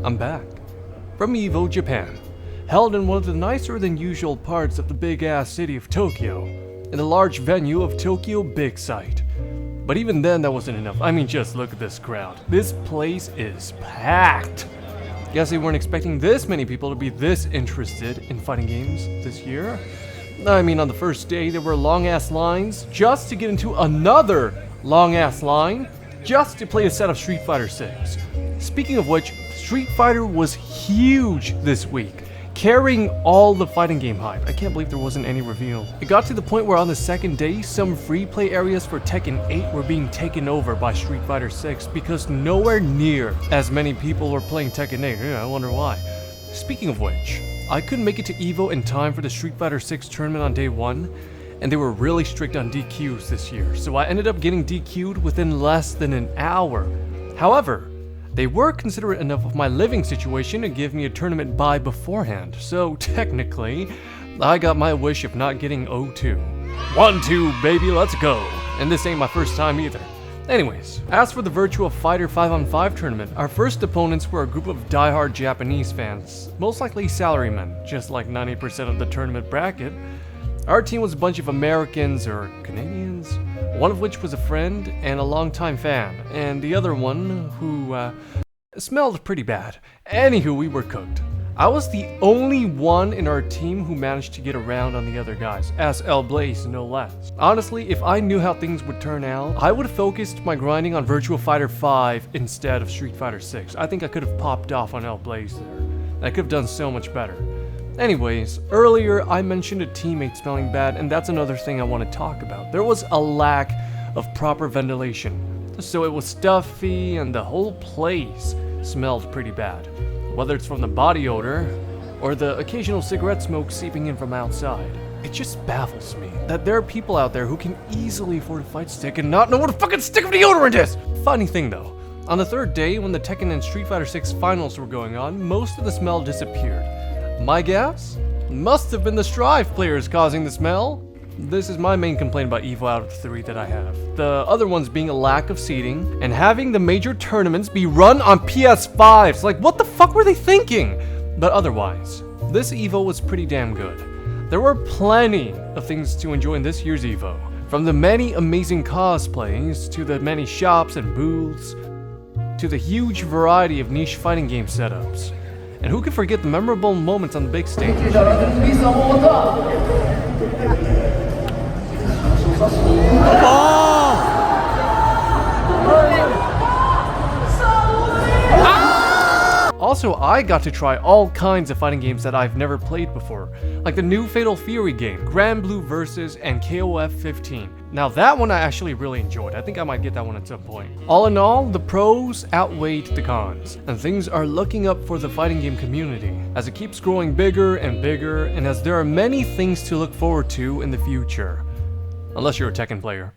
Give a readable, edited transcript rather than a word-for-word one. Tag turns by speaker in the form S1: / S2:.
S1: I'm back. From Evo Japan, held in one of the nicer than usual parts of the big ass city of Tokyo, in the large venue of Tokyo Big Sight. But even then that wasn't enough. I mean, just look at this crowd. This place is packed. Guess they weren't expecting this many people to be this interested in fighting games this year. I mean, on the first day there were long ass lines just to get into another long ass line just to play a set of Street Fighter 6. Speaking of which, Street Fighter was huge this week, carrying all the fighting game hype. I can't believe there wasn't any reveal. It got to the point where on the second day, some free play areas for Tekken 8 were being taken over by Street Fighter 6 because nowhere near as many people were playing Tekken 8. Yeah, I wonder why. Speaking of which, I couldn't make it to Evo in time for the Street Fighter 6 tournament on day 1, and they were really strict on DQs this year, so I ended up getting DQ'd within less than an hour. However, they were considerate enough of my living situation to give me a tournament bye beforehand, so technically, I got my wish of not getting 0-2. 1-2, baby, let's go! And this ain't my first time either. Anyways, as for the Virtua Fighter 5-on-5 tournament, our first opponents were a group of die-hard Japanese fans, most likely salarymen, just like 90% of the tournament bracket. Our team was a bunch of Americans or Canadians, one of which was a friend and a longtime fan, and the other one who smelled pretty bad. Anywho, we were cooked. I was the only one in our team who managed to get around on the other guys, as El Blaze no less. Honestly, if I knew how things would turn out, I would have focused my grinding on Virtua Fighter 5 instead of Street Fighter 6. I think I could have popped off on El Blaze there. I could have done so much better. Anyways, earlier I mentioned a teammate smelling bad, and that's another thing I want to talk about. There was a lack of proper ventilation, so it was stuffy and the whole place smelled pretty bad. Whether it's from the body odor or the occasional cigarette smoke seeping in from outside. It just baffles me that there are people out there who can easily afford a fight stick and not know what a fucking stick of deodorant is! Funny thing though, on the third day when the Tekken and Street Fighter 6 finals were going on, most of the smell disappeared. My guess? Must have been the Strive players causing the smell. This is my main complaint about Evo out of the 3 that I have. The other ones being a lack of seating and having the major tournaments be run on PS5s. Like, what the fuck were they thinking? But otherwise, this Evo was pretty damn good. There were plenty of things to enjoy in this year's Evo. From the many amazing cosplays, to the many shops and booths, to the huge variety of niche fighting game setups. And who can forget the memorable moments on the big stage? Also, I got to try all kinds of fighting games that I've never played before, like the new Fatal Fury game, Grand Blue Versus, and KOF 15. Now that one I actually really enjoyed. I think I might get that one at some point. All in all, the pros outweighed the cons, and things are looking up for the fighting game community, as it keeps growing bigger and bigger, and as there are many things to look forward to in the future. Unless you're a Tekken player.